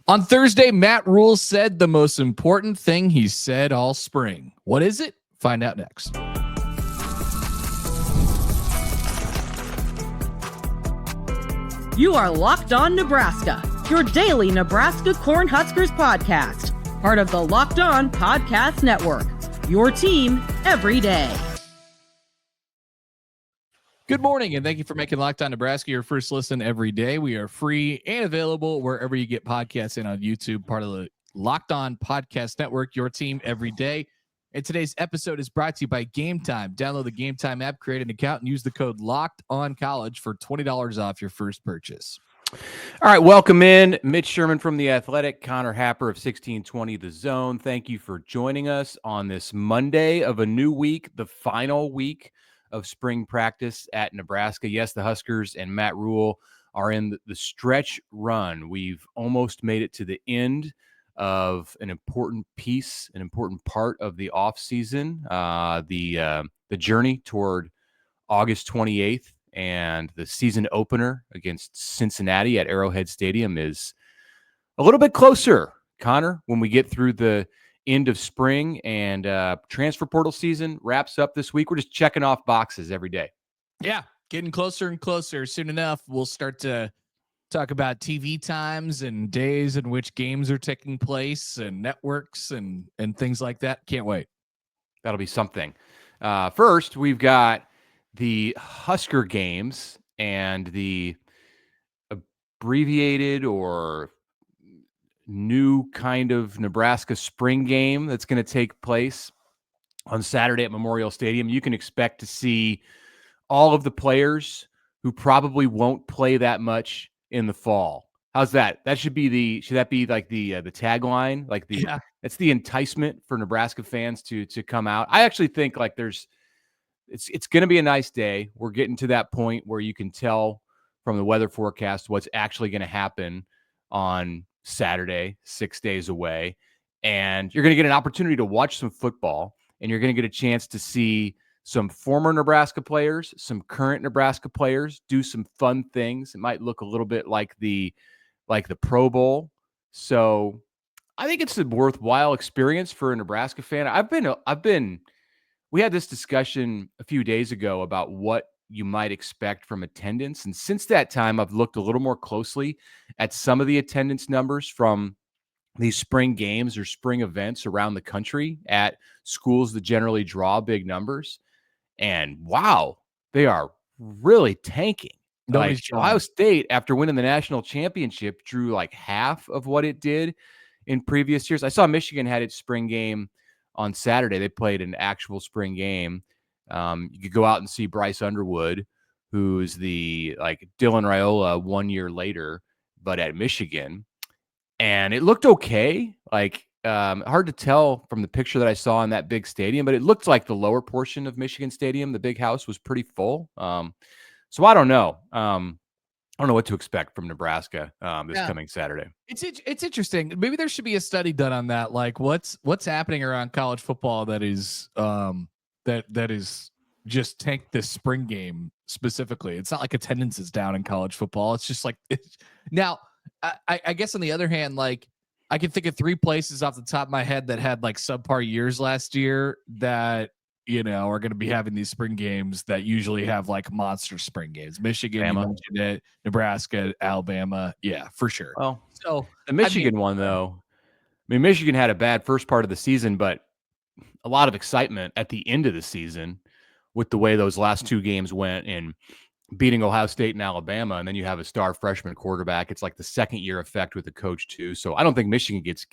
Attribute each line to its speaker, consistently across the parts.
Speaker 1: On Thursday, Matt Rhule said the most important thing he said all spring. What is it? Find out next.
Speaker 2: You are Locked On Nebraska, your daily Nebraska Cornhuskers podcast, part of the Locked On Podcast Network, your team every day.
Speaker 1: Good morning, and thank you for making Locked On Nebraska your first listen every day. We are free and available wherever you get podcasts and on YouTube, part of the Locked On Podcast Network, your team every day. And today's episode is brought to you by Game Time. Download the Game Time app, create an account, and use the code LOCKEDONCollege for $20 off your first purchase.
Speaker 3: All right, welcome in. Mitch Sherman from The Athletic, Connor Happer of 1620 The Zone. Thank you for joining us on this Monday of a new week, the final week of spring practice at Nebraska. Yes, the Huskers and Matt Rhule are in the stretch run. We've almost made it to the end of an important piece, an important part of the offseason, the journey toward August 28th, and the season opener against Cincinnati at Arrowhead Stadium is a little bit closer, Connor, when we get through the end of spring and transfer portal season wraps up this week. We're just checking off boxes every day.
Speaker 1: Yeah, getting closer and closer. Soon enough, we'll start to talk about TV times and days in which games are taking place and networks and things like that. Can't wait.
Speaker 3: That'll be something. First, we've got the Husker Games and the abbreviated or new kind of Nebraska spring game that's going to take place on Saturday at Memorial Stadium. You can expect to see all of the players who probably won't play that much in the fall. How's that? Should that be like the tagline? Like that's the enticement for Nebraska fans to come out. I actually think like it's going to be a nice day. We're getting to that point where you can tell from the weather forecast what's actually going to happen on Saturday, 6 days away. And you're going to get an opportunity to watch some football, and you're going to get a chance to see some former Nebraska players, some current Nebraska players do some fun things. It might look a little bit like the Pro Bowl. So I think it's a worthwhile experience for a Nebraska fan. We had this discussion a few days ago about what you might expect from attendance. And since that time, I've looked a little more closely at some of the attendance numbers from these spring games or spring events around the country at schools that generally draw big numbers. And wow, they are really tanking. Like Ohio State, after winning the national championship, drew like half of what it did in previous years. I saw Michigan had its spring game on Saturday. They played an actual spring game. You could go out and see Bryce Underwood, who's the Dylan Raiola 1 year later, but at Michigan. And it looked okay. Hard to tell from the picture that I saw in that big stadium, but it looked like the lower portion of Michigan Stadium, the big house, was pretty full. So I don't know. I don't know what to expect from Nebraska this coming Saturday.
Speaker 1: It's interesting. Maybe there should be a study done on that. Like what's happening around college football that is that is just tanked this spring game specifically. It's not like attendance is down in college football. It's just like now. I guess on the other hand, like I can think of three places off the top of my head that had like subpar years last year that are going to be having these spring games that usually have like monster spring games. Michigan, you mentioned it, Nebraska, Alabama, yeah, for sure.
Speaker 3: Well, so the Michigan one though, Michigan had a bad first part of the season, but a lot of excitement at the end of the season with the way those last two games went and beating Ohio State and Alabama. And then you have a star freshman quarterback. It's like the second year effect with the coach too. So I don't think Michigan gets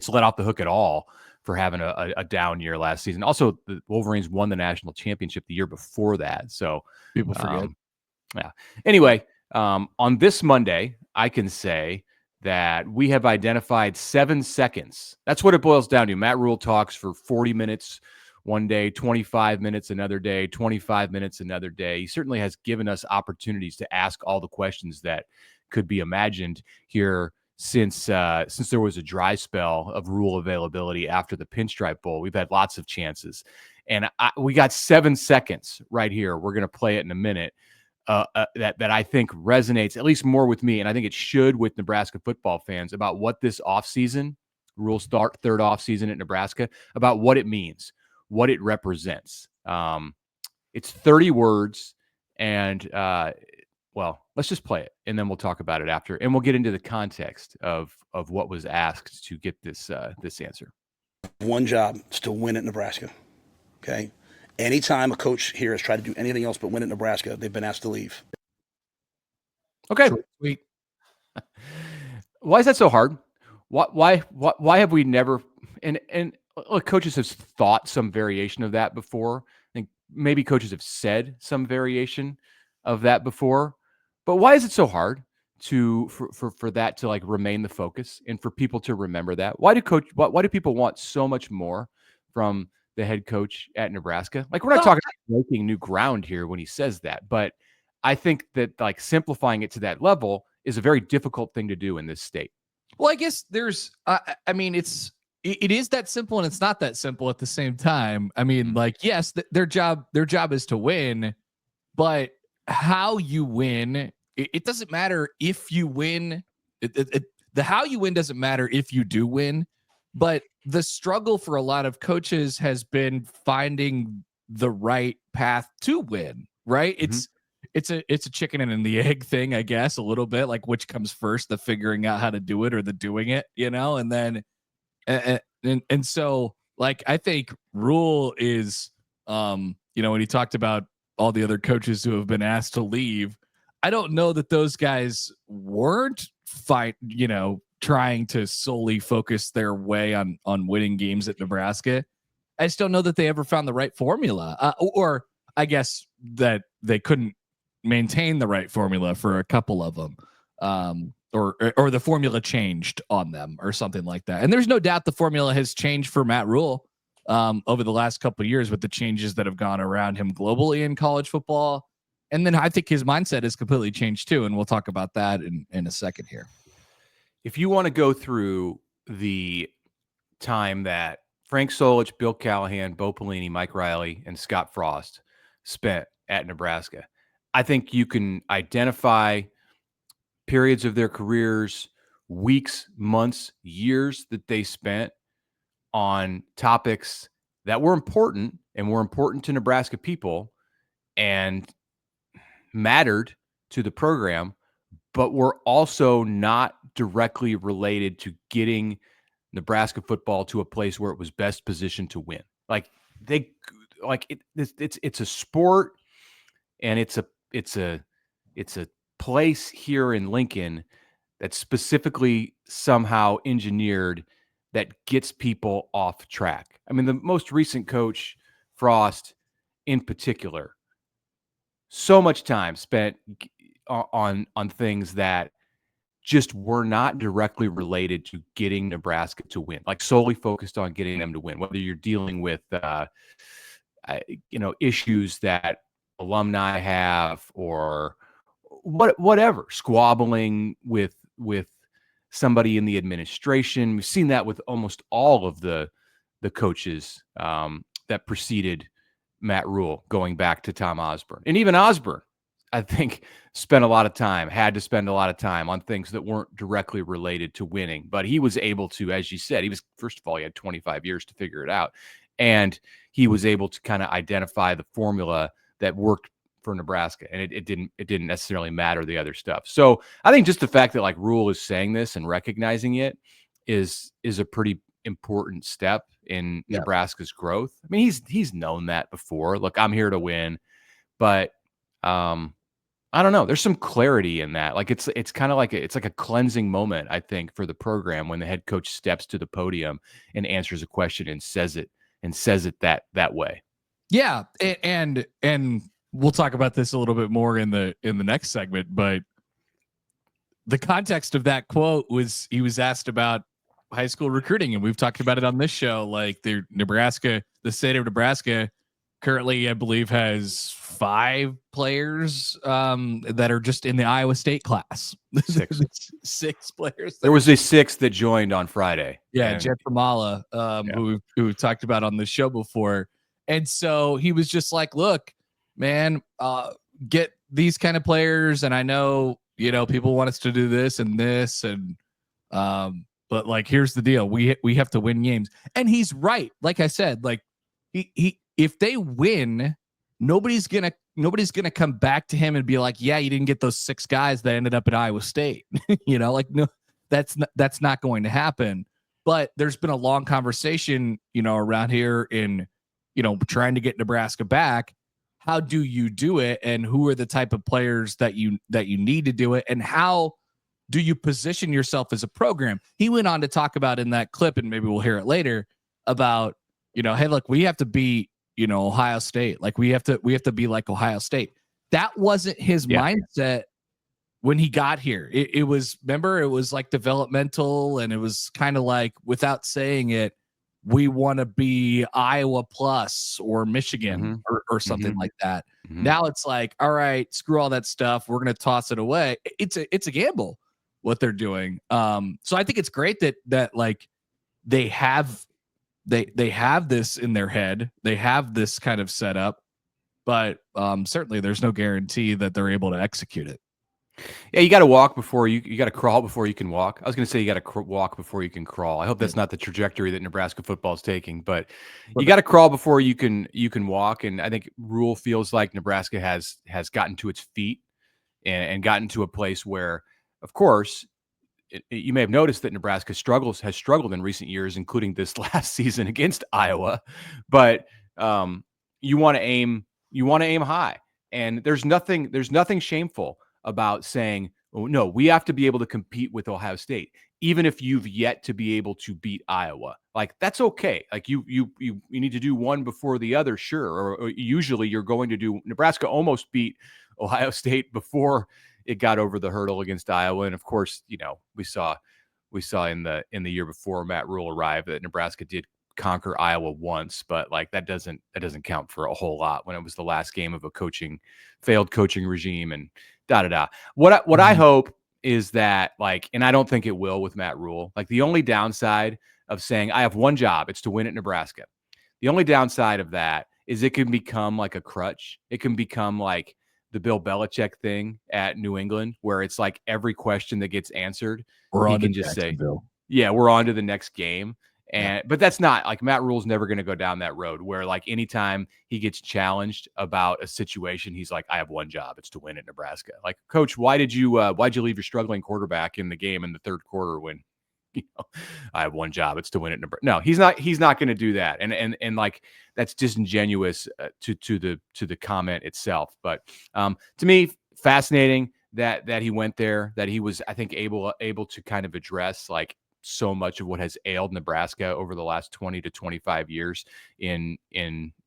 Speaker 3: let off the hook at all for having a down year last season. Also, the Wolverines won the national championship the year before that. So
Speaker 1: people forget.
Speaker 3: Yeah. Anyway, on this Monday, I can say that we have identified 7 seconds. That's what it boils down to. Matt Rhule talks for 40 minutes one day, 25 minutes another day, 25 minutes another day. He certainly has given us opportunities to ask all the questions that could be imagined here since there was a dry spell of Rhule availability after the Pinstripe Bowl. We've had lots of chances. And we got 7 seconds right here. We're going to play it in a minute that I think resonates at least more with me, and I think it should with Nebraska football fans, about what this offseason, Rhule's third offseason at Nebraska, about what it means, what it represents. It's 30 words, and well, let's just play it, and then we'll talk about it after, and we'll get into the context of what was asked to get this answer.
Speaker 4: One job is to win at Nebraska. Okay. Anytime a coach here has tried to do anything else but win at Nebraska, they've been asked to leave.
Speaker 3: Okay.
Speaker 1: Sweet.
Speaker 3: Why is that so hard? Why have we never, and look, coaches have thought some variation of that before. I think maybe coaches have said some variation of that before, but why is it so hard for that to like remain the focus and for people to remember that? Why do people want so much more from the head coach at Nebraska? Like, we're not talking about breaking new ground here when he says that, but I think that like simplifying it to that level is a very difficult thing to do in this state.
Speaker 1: Well, I guess there's, I mean, it is that simple and it's not that simple at the same time. I mean, like, yes, their job is to win, but how you win, it doesn't matter if you win. The how you win doesn't matter if you do win, but the struggle for a lot of coaches has been finding the right path to win, right? It's a chicken and the egg thing, I guess, a little bit, like which comes first, the figuring out how to do it or the doing it, and then and so like I think Rhule is when he talked about all the other coaches who have been asked to leave, I don't know that those guys weren't trying to solely focus their way on winning games at Nebraska. I just don't know that they ever found the right formula, or I guess that they couldn't maintain the right formula for a couple of them, or the formula changed on them or something like that. And there's no doubt the formula has changed for Matt Rhule over the last couple of years with the changes that have gone around him globally in college football. And then I think his mindset has completely changed too. And we'll talk about that in a second here.
Speaker 3: If you want to go through the time that Frank Solich, Bill Callahan, Bo Pelini, Mike Riley, and Scott Frost spent at Nebraska, I think you can identify periods of their careers, weeks, months, years that they spent on topics that were important and were important to Nebraska people and mattered to the program, but were also not directly related to getting Nebraska football to a place where it was best positioned to win. It's a sport, and it's a place here in Lincoln that's specifically somehow engineered that gets people off track. I mean, the most recent coach, Frost, in particular, so much time spent on things that just were not directly related to getting Nebraska to win, like solely focused on getting them to win, whether you're dealing with, issues that alumni have or whatever, squabbling with somebody in the administration. We've seen that with almost all of the coaches that preceded Matt Rhule, going back to Tom Osborne. And even Osborne, I think, had to spend a lot of time on things that weren't directly related to winning. But he was able to, as you said, he had 25 years to figure it out. And he was able to kind of identify the formula that worked for Nebraska. And it didn't necessarily matter the other stuff. So I think just the fact that like Rhule is saying this and recognizing it is a pretty important step in Nebraska's growth. I mean, he's known that before. Look, I'm here to win, but I don't know. There's some clarity in that. Like it's kind of like it's like a cleansing moment, I think, for the program when the head coach steps to the podium and answers a question and says it that way.
Speaker 1: Yeah, and we'll talk about this a little bit more in the next segment, but the context of that quote was he was asked about high school recruiting, and we've talked about it on this show. Like the state of Nebraska currently, I believe, has 5 players that are just in the Iowa State class. 6 players.
Speaker 3: There was a 6th that joined on Friday.
Speaker 1: Yeah, Jeff Famala, who we've talked about on the show before. And so he was just like, look, man, get these kind of players, and I know, people want us to do this, and but like, here's the deal: we have to win games, and he's right. Like I said, like he if they win, nobody's gonna come back to him and be like, yeah, you didn't get those 6 guys that ended up at Iowa State. Like, no, that's not going to happen. But there's been a long conversation, around here in, trying to get Nebraska back. How do you do it, and who are the type of players that you need to do it, and how do you position yourself as a program? He went on to talk about in that clip, and maybe we'll hear it later, about, hey, look, we have to be, Ohio State. Like, we have to be like Ohio State. That wasn't his mindset when he got here. It was like developmental, and it was kind of like, without saying it, we want to be Iowa plus or Michigan or something like that. Now it's like, all right, screw all that stuff. We're going to toss it away. It's a gamble what they're doing. So I think it's great that like they have this in their head. They have this kind of setup, but certainly there's no guarantee that they're able to execute it.
Speaker 3: Yeah, you got to walk before you got to crawl before you can walk. I was going to say you got to walk before you can crawl. I hope that's not the trajectory that Nebraska football is taking, but you got to crawl before you can walk. And I think Rhule feels like Nebraska has gotten to its feet and gotten to a place where, of course, you may have noticed that Nebraska has struggled in recent years, including this last season against Iowa. But you want to aim high, and there's nothing shameful about saying, oh, no, we have to be able to compete with Ohio State, even if you've yet to be able to beat Iowa. Like, that's okay. Like, you need to do one before the other, sure. Or usually you're going to do. Nebraska almost beat Ohio State before it got over the hurdle against Iowa, and of course, we saw in the year before Matt Rhule arrived that Nebraska did conquer Iowa once, but like that doesn't count for a whole lot when it was the last game of a failed coaching regime and da. What I hope is that, like, and I don't think it will with Matt Rhule, like, the only downside of saying I have one job, it's to win at Nebraska. The only downside of that is it can become like a crutch. It can become like the Bill Belichick thing at New England, where it's like every question that gets answered, he can just say, yeah, we're on to the next game. But that's not, like, Matt Rhule's never going to go down that road where, like, anytime he gets challenged about a situation, he's like, I have one job, it's to win at Nebraska. Like, coach, why'd you leave your struggling quarterback in the game in the third quarter when, I have one job, it's to win at Nebraska? No, he's not going to do that. And like, that's disingenuous to the comment itself. But to me, fascinating that he went there, that he was, I think, able to kind of address, like, so much of what has ailed Nebraska over the last 20 to 25 years in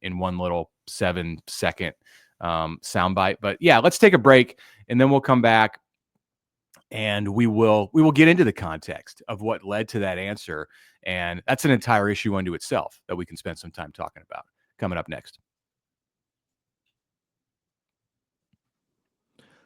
Speaker 3: one little 7-second soundbite. But yeah, let's take a break, and then we'll come back and we will get into the context of what led to that answer. And that's an entire issue unto itself that we can spend some time talking about coming up next.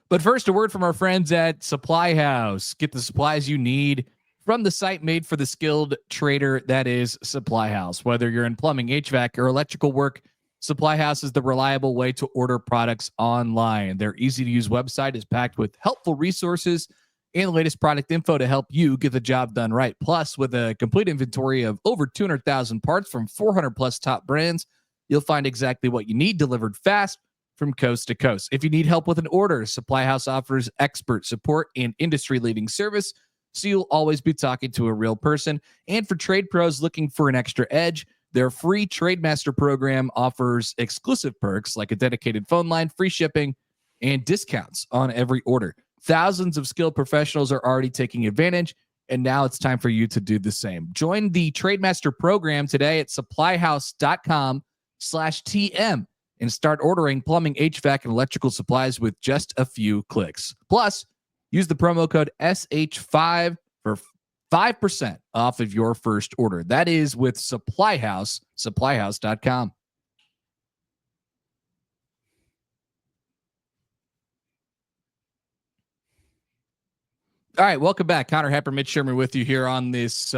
Speaker 1: But first, a word from our friends at Supply House. Get the supplies you need from the site made for the skilled trader that is Supply House. Whether you're in plumbing, HVAC, or electrical work, Supply House is the reliable way to order products online. Their easy-to-use website is packed with helpful resources and the latest product info to help you get the job done right. Plus, with a complete inventory of over 200,000 parts from 400-plus top brands, you'll find exactly what you need delivered fast from coast to coast. If you need help with an order, Supply House offers expert support and industry-leading service, so you'll always be talking to a real person. And for trade pros looking for an extra edge, their free TradeMaster program offers exclusive perks like a dedicated phone line, free shipping, and discounts on every order. Thousands of skilled professionals are already taking advantage, and now it's time for you to do the same. Join the TradeMaster program today at supplyhouse.com/TM and start ordering plumbing, HVAC, and electrical supplies with just a few clicks. Plus, use the promo code SH5 for 5% off of your first order. That is with Supply House, supplyhouse.com. All right, welcome back. Connor Hepper, Mitch Sherman with you here on this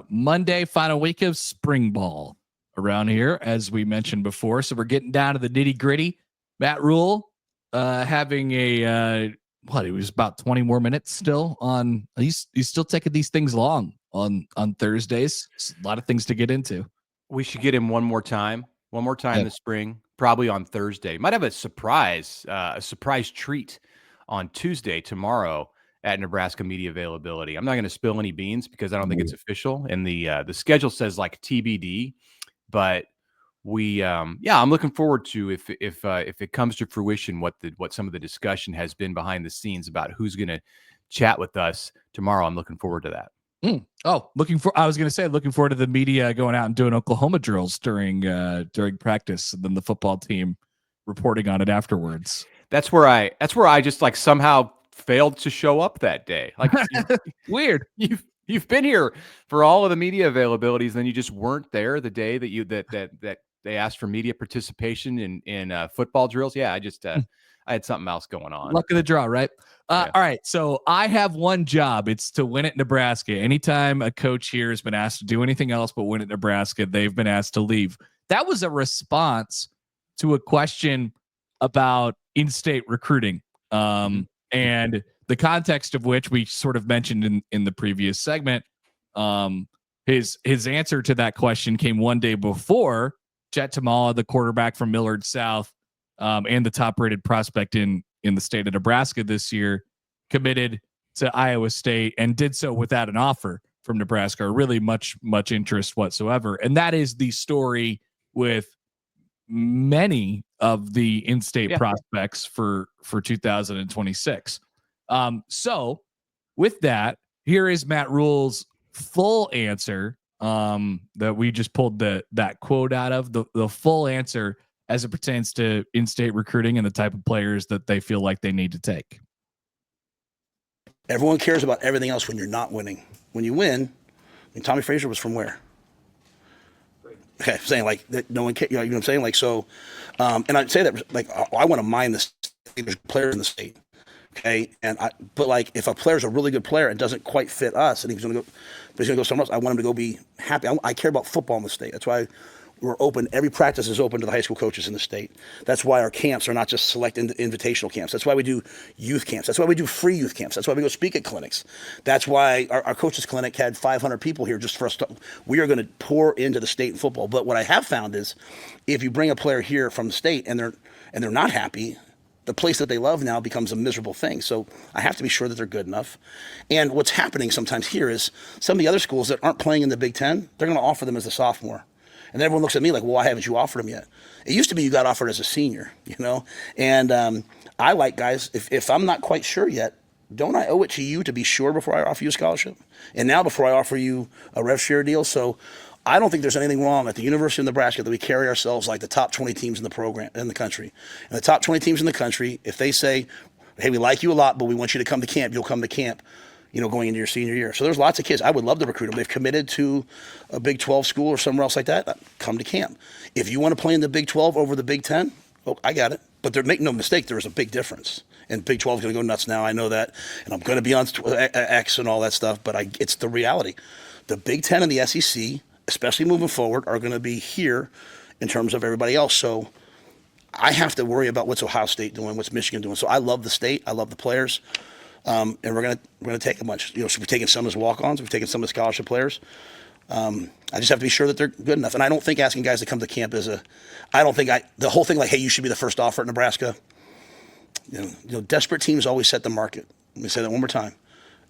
Speaker 1: Monday, final week of spring ball around here, as we mentioned before. So we're getting down to the nitty gritty. Matt Rhule having a it was about 20 more minutes still on. He's still taking these things long on Thursdays. It's a lot of things to get into.
Speaker 3: We should get him one more time this spring, probably on Thursday. Might have a surprise treat on Tuesday, tomorrow, at Nebraska media availability. I'm not going to spill any beans because I don't think it's official, and the schedule says like TBD. But I'm looking forward to if it comes to fruition what some of the discussion has been behind the scenes about who's going to chat with us tomorrow. I'm looking forward to that.
Speaker 1: I was going to say, looking forward to the media going out and doing Oklahoma drills during practice, and then the football team reporting on it afterwards.
Speaker 3: That's where I just like somehow failed to show up that day. Like
Speaker 1: weird.
Speaker 3: You've been here for all of the media availabilities, then you just weren't there the day that they asked for media participation in football drills. Yeah, I had something else going on.
Speaker 1: Luck of the draw, right?
Speaker 3: Yeah.
Speaker 1: All right. So I have one job. It's to win at Nebraska. Anytime a coach here has been asked to do anything else but win at Nebraska, they've been asked to leave. That was a response to a question about in-state recruiting. And the context of which we sort of mentioned in the previous segment. His answer to that question came one day before Jet Tamala, the quarterback from Millard South, and the top-rated prospect in the state of Nebraska this year, committed to Iowa State and did so without an offer from Nebraska, or really much interest whatsoever. And that is the story with many of the in-state prospects for 2026. So with that, here is Matt Rhule's full answer that we just pulled that quote out of, the full answer as it pertains to in-state recruiting and the type of players that they feel like they need to take.
Speaker 4: Everyone cares about everything else when you're not winning. When you win, I mean, Tommy Frazier was from where? Okay, I'm saying like that. No one cares. You know what I'm saying? Like, so, and I'd say that like I want to mine this. There's players in the state. Okay, but like if a player's a really good player and doesn't quite fit us, and he's going to go somewhere else, I want him to go be happy. I care about football in the state. That's why we're open. Every practice is open to the high school coaches in the state. That's why our camps are not just select invitational camps. That's why we do youth camps. That's why we do free youth camps. That's why we go speak at clinics. That's why our coaches clinic had 500 people here just for us. We are going to pour into the state in football. But what I have found is if you bring a player here from the state and they're not happy, the place that they love now becomes a miserable thing. So I have to be sure that they're good enough. And what's happening sometimes here is some of the other schools that aren't playing in the Big Ten, they're going to offer them as a sophomore. And everyone looks at me like, well, why haven't you offered him yet? It used to be you got offered as a senior, you know? And I like guys, if I'm not quite sure yet, don't I owe it to you to be sure before I offer you a scholarship? And now before I offer you a rev share deal? So I don't think there's anything wrong at the University of Nebraska that we carry ourselves like the top 20 teams in the program, in the country. And the top 20 teams in the country, if they say, hey, we like you a lot, but we want you to come to camp, you'll come to camp, you know, going into your senior year. So there's lots of kids. I would love to recruit them. They've committed to a Big 12 school or somewhere else like that. Come to camp. If you want to play in the Big 12 over the Big 10, oh, I got it. But make no mistake, there is a big difference. And Big 12 is going to go nuts now. I know that. And I'm going to be on X and all that stuff. But it's the reality. The Big 10 and the SEC, especially moving forward, are going to be here in terms of everybody else. So I have to worry about what's Ohio State doing, what's Michigan doing. So I love the state. I love the players. And we're gonna take a bunch. You know, so we've taken some as walk-ons. We've taken some as scholarship players. I just have to be sure that they're good enough. And I don't think asking guys to come to camp is the whole thing like, hey, you should be the first offer at Nebraska. You know, desperate teams always set the market. Let me say that one more time.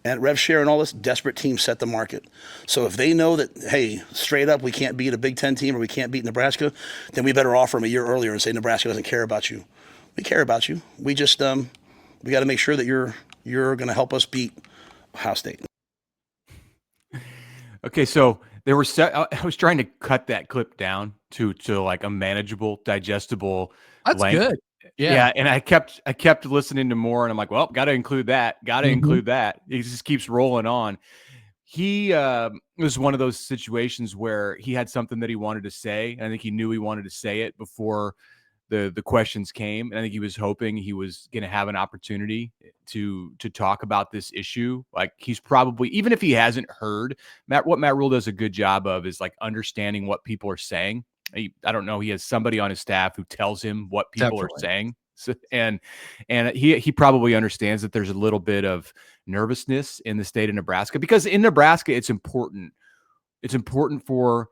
Speaker 4: And rev share and all this, desperate teams set the market. So if they know that, hey, straight up, we can't beat a Big Ten team or we can't beat Nebraska, then we better offer them a year earlier and say Nebraska doesn't care about you. We care about you. We just we got to make sure that you're going to help us beat Ohio State.
Speaker 3: Okay, so I was trying to cut that clip down to like a manageable, digestible
Speaker 1: That's
Speaker 3: length.
Speaker 1: Good.
Speaker 3: Yeah, and I kept listening to more, and I'm like, well, got to include that. Got to include that. He just keeps rolling on. He was one of those situations where he had something that he wanted to say, and I think he knew he wanted to say it before the questions came, and I think he was hoping he was going to have an opportunity to talk about this issue. Like he's probably, even if he hasn't heard, what Matt Rhule does a good job of is like understanding what people are saying. I don't know. He has somebody on his staff who tells him what people are saying. So, and he probably understands that there's a little bit of nervousness in the state of Nebraska, because in Nebraska, it's important. It's important for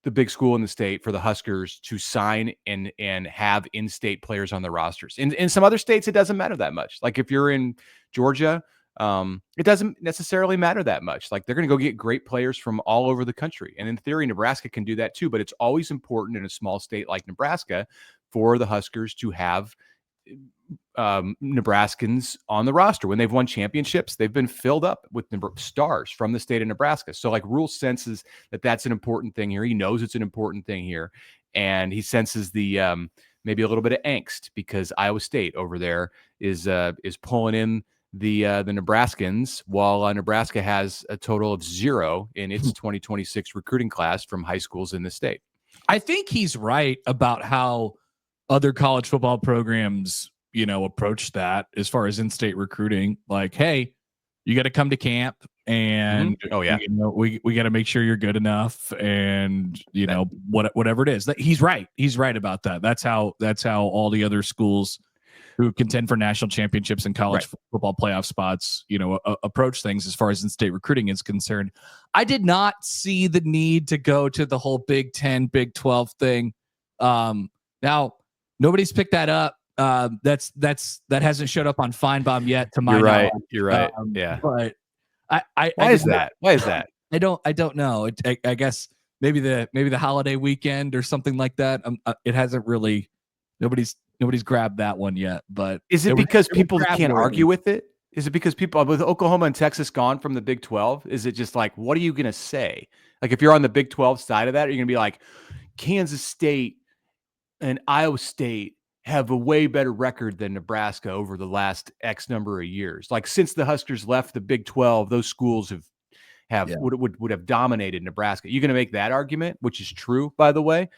Speaker 3: the big school in the state, for the Huskers, to sign and have in-state players on their rosters. In some other states, it doesn't matter that much. Like if you're in Georgia, it doesn't necessarily matter that much. Like they're going to go get great players from all over the country. And in theory, Nebraska can do that too, but it's always important in a small state like Nebraska for the Huskers to have Nebraskans on the roster. When they've won championships, they've been filled up with stars from the state of Nebraska. So like Rhule senses that that's an important thing here. He knows it's an important thing here. And he senses the maybe a little bit of angst because Iowa State over there is pulling in the Nebraskans, while Nebraska has a total of 0 in its 2026 recruiting class from high schools in the state.
Speaker 1: I think he's right about how other college football programs, approach that as far as in-state recruiting. Like, hey, you got to come to camp, and we got to make sure you're good enough, and whatever it is. He's right. He's right about that. That's how all the other schools who contend for national championships and college football playoff spots, approach things as far as in-state recruiting is concerned. I did not see the need to go to the whole Big 10, Big 12 thing. Now nobody's picked that up. That hasn't showed up on Feinbaum yet. To my knowledge.
Speaker 3: You're right. Yeah.
Speaker 1: But
Speaker 3: Why is that?
Speaker 1: I don't know. I guess maybe the holiday weekend or something like that. It hasn't really. Nobody's grabbed that one yet. But
Speaker 3: is it because people can't argue with it? Is it because people with Oklahoma and Texas gone from the Big 12? Is it just like, what are you going to say? Like if you're on the Big 12 side of that, are you going to be like, Kansas State and Iowa State have a way better record than Nebraska over the last X number of years? Like since the Huskers left the Big 12, those schools would have dominated Nebraska. You're going to make that argument, which is true, by the way.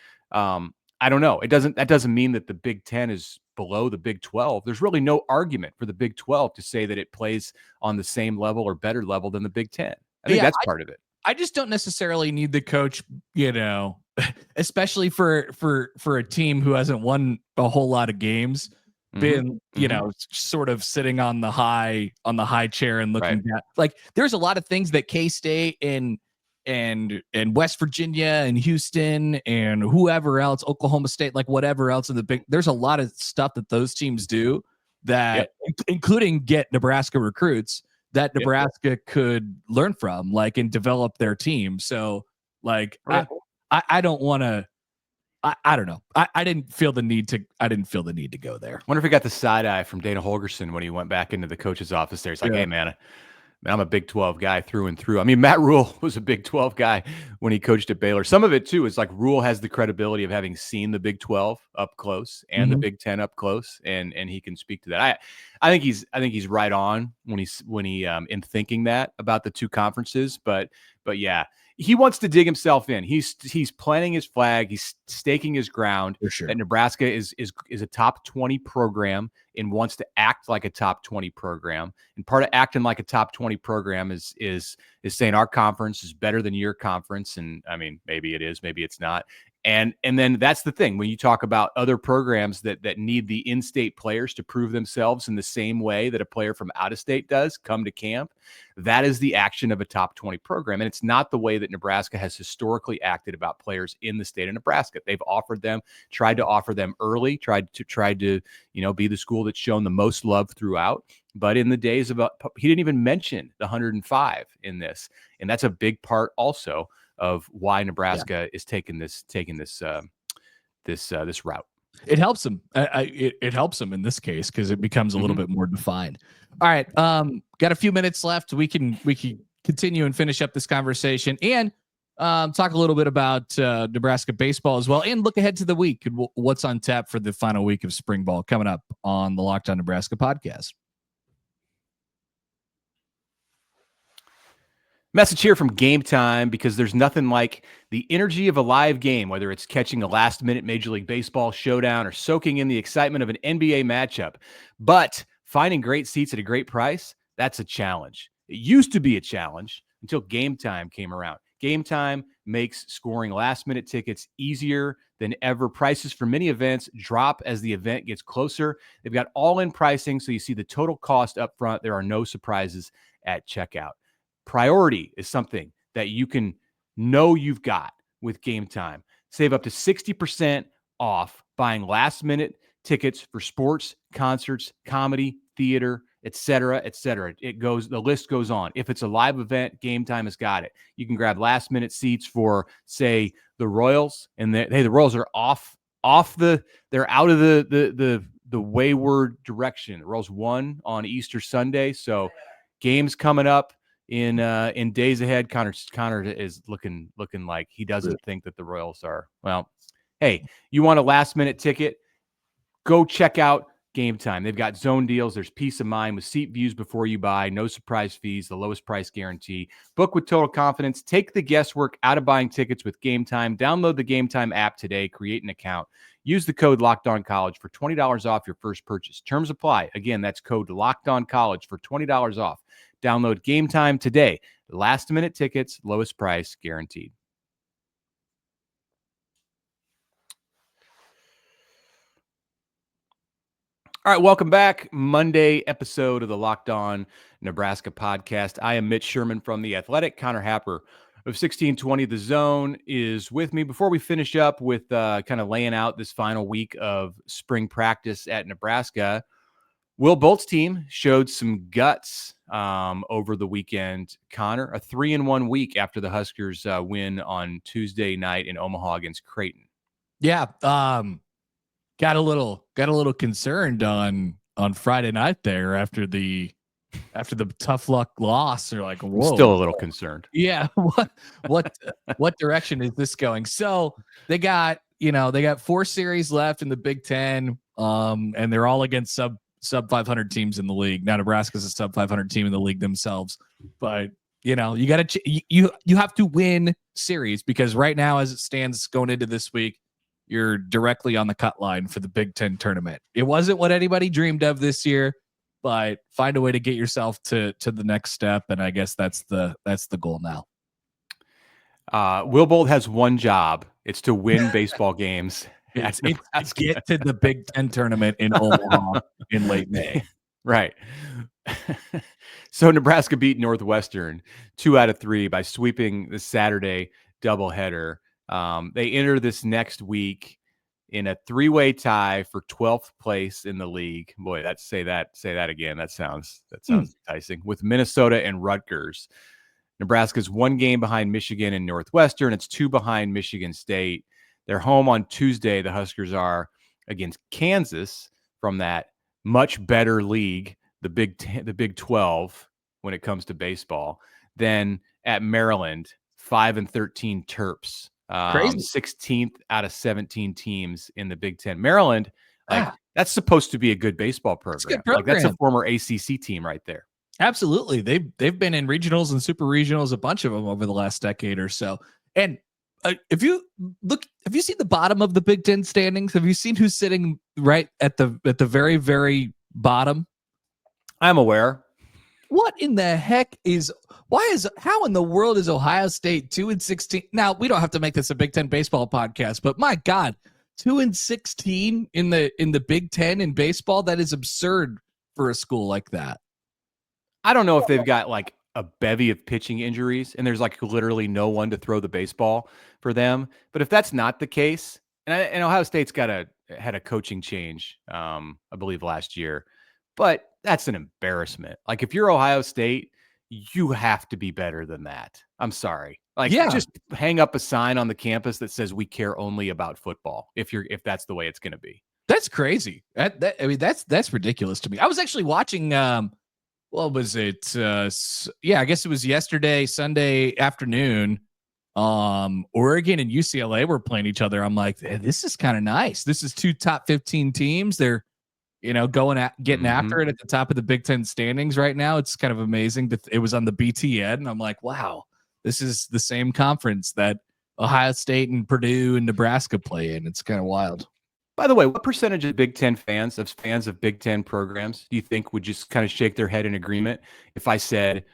Speaker 3: I don't know. That doesn't mean that the Big 10 is below the Big 12. There's really no argument for the Big 12 to say that it plays on the same level or better level than the Big 10. I think that's part of it.
Speaker 1: I just don't necessarily need the coach, especially for a team who hasn't won a whole lot of games, been sort of sitting on the high chair and looking at, like, there's a lot of things that K-State and West Virginia and Houston and whoever else, Oklahoma State, like whatever else in the big, there's a lot of stuff that those teams do that, including get Nebraska recruits, that Nebraska could learn from, like, and develop their team. So, like, I don't want to. I don't know. I didn't feel the need to go there.
Speaker 3: Wonder if he got the side eye from Dana Holgerson when he went back into the coach's office there. He's like, hey, man, I'm a Big 12 guy through and through. I mean, Matt Rhule was a Big 12 guy when he coached at Baylor. Some of it, too, is like Rhule has the credibility of having seen the Big 12 up close and the Big 10 up close, and he can speak to that. I think he's right on when he in thinking that about the two conferences. But yeah, he wants to dig himself in. He's planting his flag. He's staking his ground.
Speaker 1: For sure.
Speaker 3: That Nebraska is a top 20 program and wants to act like a top 20 program. And part of acting like a top 20 program is saying our conference is better than your conference. And I mean, maybe it is, maybe it's not. And then that's the thing when you talk about other programs that need the in-state players to prove themselves in the same way that a player from out of state does, come to camp. That is the action of a top 20 program. And it's not the way that Nebraska has historically acted about players in the state of Nebraska. They've tried to offer them early, tried to be the school that's shown the most love throughout. But in the days of he didn't even mention the 105 in this. And that's a big part also of why Nebraska is taking this route.
Speaker 1: It helps him. It helps him in this case because it becomes a little bit more defined. All right, got a few minutes left. We can continue and finish up this conversation and talk a little bit about Nebraska baseball as well, and look ahead to the week and what's on tap for the final week of spring ball coming up on the Locked On Nebraska podcast.
Speaker 3: Message here from Game Time, because there's nothing like the energy of a live game, whether it's catching a last-minute Major League Baseball showdown or soaking in the excitement of an NBA matchup. But finding great seats at a great price, that's a challenge. It used to be a challenge until Game Time came around. Game Time makes scoring last-minute tickets easier than ever. Prices for many events drop as the event gets closer. They've got all-in pricing, so you see the total cost up front. There are no surprises at checkout. Priority is something that you can know you've got with Game Time. Save up to 60% off buying last-minute tickets for sports, concerts, comedy, theater, etc., etc. The list goes on. If it's a live event, Game Time has got it. You can grab last-minute seats for, say, the Royals, and the Royals are they're out of the wayward direction. The Royals won on Easter Sunday, so games coming up in days ahead. Connor is looking like he doesn't think that the Royals are. Well, hey, you want a last-minute ticket? Go check out Game Time. They've got zone deals. There's peace of mind with seat views before you buy, no surprise fees, the lowest price guarantee. Book with total confidence. Take the guesswork out of buying tickets with Game Time. Download the Game Time app today. Create an account. Use the code LOCKEDONCollege for $20 off your first purchase. Terms apply. Again, that's code LOCKEDONCollege for $20 off. Download Game Time today. Last-minute tickets, lowest price guaranteed. All right, welcome back. Monday episode of the Locked On Nebraska podcast. I am Mitch Sherman from The Athletic. Connor Happer of 1620 The Zone is with me. Before we finish up with kind of laying out this final week of spring practice at Nebraska, Will Bolt's team showed some guts over the weekend. Connor, a 3-1 week after the Huskers win on Tuesday night in Omaha against Creighton.
Speaker 1: Yeah, got a little concerned on Friday night there after the tough luck loss. They're like, whoa,
Speaker 3: still a little concerned.
Speaker 1: Yeah, what direction is this going? So they got 4 series left in the Big Ten, and they're all against sub 500 teams in the league. Now Nebraska's a sub 500 team in the league themselves, but you got to you have to win series, because right now, as it stands going into this week, you're directly on the cut line for the Big Ten tournament. It wasn't what anybody dreamed of this year, but find a way to get yourself to the next step, and I guess that's the goal now.
Speaker 3: Will Bolt has one job. It's to win baseball games.
Speaker 1: It's get to the Big Ten tournament in Omaha in late May.
Speaker 3: Right. So Nebraska beat Northwestern 2 out of 3 by sweeping the Saturday doubleheader. They enter this next week in a 3-way tie for 12th place in the league. Boy, say that again. That sounds enticing. With Minnesota and Rutgers. Nebraska's 1 game behind Michigan and Northwestern. It's 2 behind Michigan State. They're home on Tuesday. The Huskers are against Kansas from that much better league, the Big 12 when it comes to baseball. Then at Maryland, 5-13 Terps.
Speaker 1: Crazy.
Speaker 3: 16th out of 17 teams in the Big Ten. Maryland, that's supposed to be a good baseball program.
Speaker 1: It's a good program.
Speaker 3: Like, that's a former ACC team right there.
Speaker 1: Absolutely. They've been in regionals and super regionals, a bunch of them over the last decade or so. And if you look, have you seen the bottom of the Big Ten standings? Have you seen who's sitting right at the very, very bottom?
Speaker 3: I'm aware.
Speaker 1: What in the heck how in the world is Ohio State 2-16? Now, we don't have to make this a Big Ten baseball podcast, but my God, 2-16 in the Big Ten in baseball, that is absurd for a school like that.
Speaker 3: I don't know if they've got like a bevy of pitching injuries and there's like literally no one to throw the baseball for them. But if that's not the case, and Ohio State's had a coaching change, I believe last year, but that's an embarrassment. Like, if you're Ohio State, you have to be better than that. I'm sorry. Like, just hang up a sign on the campus that says we care only about football. If that's the way it's going to be. That's
Speaker 1: crazy. That's ridiculous to me. I was actually watching, what was it? I guess it was yesterday, Sunday afternoon. Oregon and UCLA were playing each other. I'm like, this is kind of nice. This is 2 top 15 teams. They're, getting after it at the top of the Big Ten standings right now. It's kind of amazing that it was on the BTN. And I'm like, wow, this is the same conference that Ohio State and Purdue and Nebraska play in. It's kind of wild.
Speaker 3: By the way, what percentage of Big Ten fans of Big Ten programs do you think would just kind of shake their head in agreement if I said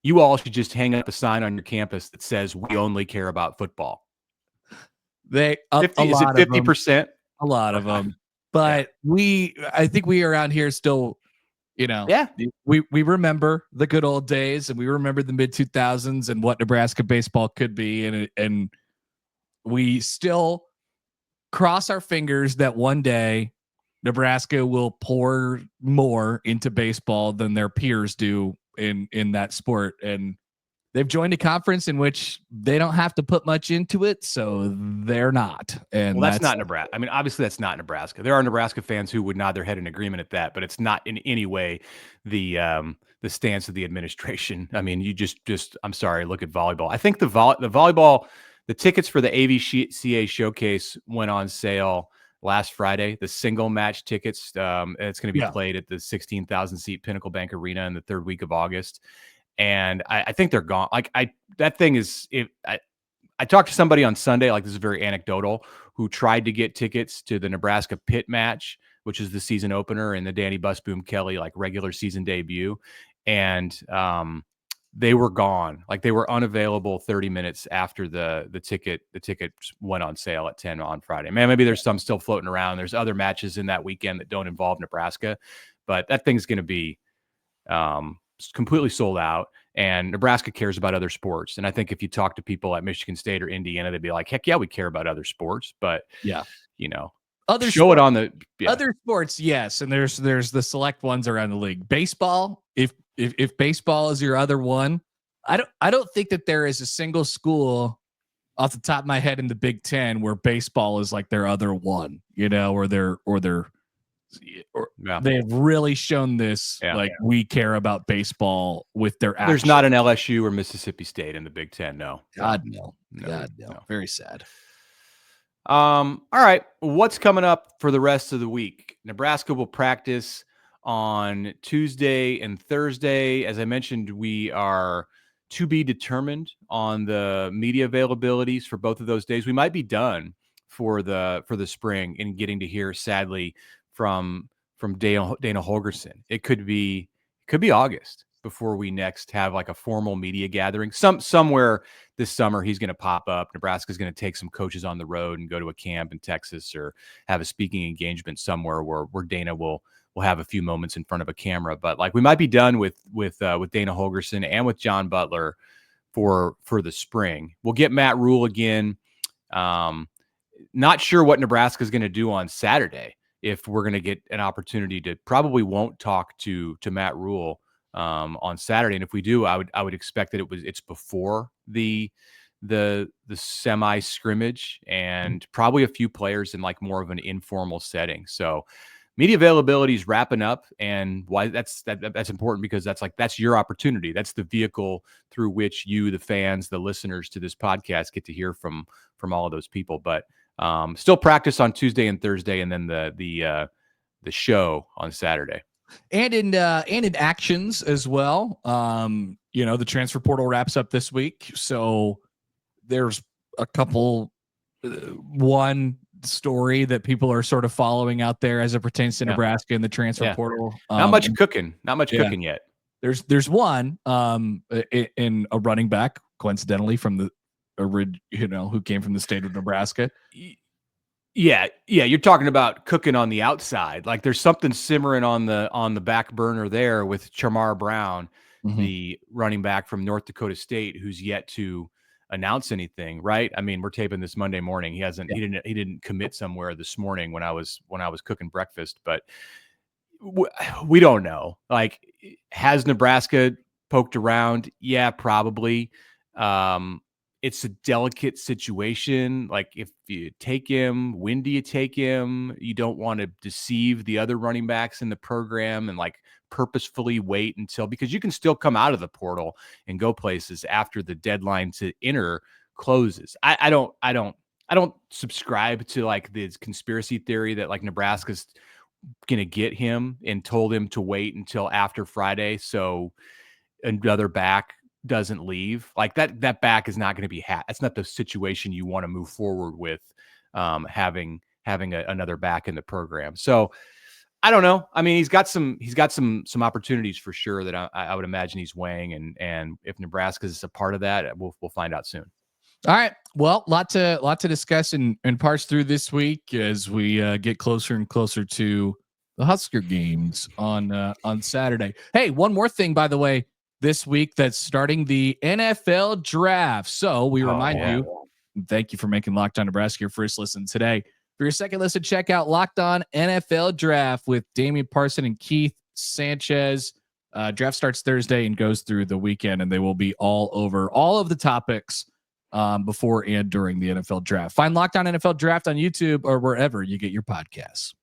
Speaker 3: you all should just hang up a sign on your campus that says we only care about football.
Speaker 1: They a
Speaker 3: 50, is it
Speaker 1: lot of them.
Speaker 3: 50%?
Speaker 1: A lot of them. But I think we around here still, we remember the good old days, and we remember the mid 2000s and what Nebraska baseball could be. And we still cross our fingers that one day Nebraska will pour more into baseball than their peers do in that sport. And they've joined a conference in which they don't have to put much into it, so they're not. And
Speaker 3: that's not Nebraska. I mean, obviously that's not Nebraska. There are Nebraska fans who would nod their head in agreement at that, but it's not in any way the stance of the administration. I mean, you just I'm sorry, look at volleyball. I think the volleyball, the tickets for the AVCA showcase went on sale last Friday. The single match tickets, it's going to be played at the 16,000 seat Pinnacle Bank Arena in the third week of August. And I think they're gone. Like that thing is, I talked to somebody on Sunday, like this is very anecdotal, who tried to get tickets to the Nebraska Pitt match, which is the season opener, and the Danny Busboom Kelly like regular season debut. And they were gone. Like they were unavailable 30 minutes after the tickets went on sale at 10 on Friday. Man, maybe there's some still floating around. There's other matches in that weekend that don't involve Nebraska, but that thing's going to be completely sold out, and Nebraska cares about other sports. And I think if you talk to people at Michigan State or Indiana, they'd be like, heck yeah, we care about other sports, but
Speaker 1: other
Speaker 3: show
Speaker 1: sports,
Speaker 3: it on the
Speaker 1: other sports. Yes. And there's the select ones around the league. Baseball. If baseball is your other one, I don't think that there is a single school off the top of my head in the Big Ten where baseball is like their other one, they've really shown this. We care about baseball with their action.
Speaker 3: There's not an LSU or Mississippi State in the Big Ten. No.
Speaker 1: God, no. Very sad.
Speaker 3: All right. What's coming up for the rest of the week? Nebraska will practice on Tuesday and Thursday. As I mentioned, we are to be determined on the media availabilities for both of those days. We might be done for the spring in getting to hear, sadly, from Dana Holgerson. It could be August before we next have like a formal media gathering. Somewhere this summer he's going to pop up. Nebraska's going to take some coaches on the road and go to a camp in Texas or have a speaking engagement somewhere where Dana will have a few moments in front of a camera. But like we might be done with Dana Holgerson and with John Butler for the spring. We'll get Matt Rhule again. Not sure what Nebraska is going to do on Saturday. If we're going to get an opportunity to, probably won't talk to Matt Rhule on Saturday. And if we do, I would expect that it's before the semi scrimmage and probably a few players in like more of an informal setting. So media availability is wrapping up, and why that's important because that's your opportunity. That's the vehicle through which you, the fans, the listeners to this podcast, get to hear from all of those people. But still practice on Tuesday and Thursday, and then the show on Saturday.
Speaker 1: And in actions as well. The transfer portal wraps up this week, so there's a couple. One story that people are sort of following out there as it pertains to Nebraska and the transfer portal.
Speaker 3: Not much cooking yet.
Speaker 1: There's one in a running back, coincidentally from the who came from the state of Nebraska.
Speaker 3: Yeah. You're talking about cooking on the outside. Like there's something simmering on the back burner there with Chamar Brown, the running back from North Dakota State, who's yet to announce anything. Right? I mean, we're taping this Monday morning. He didn't commit somewhere this morning when I was cooking breakfast, but we don't know. Like, has Nebraska poked around? Yeah, probably. It's a delicate situation. Like if you take him, when do you take him? You don't want to deceive the other running backs in the program and like purposefully wait until, because you can still come out of the portal and go places after the deadline to enter closes. I don't subscribe to like this conspiracy theory that like Nebraska's going to get him and told him to wait until after Friday. So another back doesn't leave. Like that back is not going to be that's not the situation you want to move forward with, having another back in the program. So I don't know. I mean, he's got some opportunities for sure that I would imagine he's weighing, and if Nebraska is a part of that, we'll find out soon.
Speaker 1: All right. Well, lot to discuss and parse through this week as we get closer and closer to the Husker games on Saturday. Hey, one more thing, by the way, this week that's starting the NFL draft. So we remind you, thank you for making Locked On Nebraska your first listen today. For your second listen, check out Locked On NFL Draft with Damian Parson and Keith Sanchez. Draft starts Thursday and goes through the weekend, and they will be all over all of the topics before and during the NFL draft. Find Locked On NFL Draft on YouTube or wherever you get your podcasts.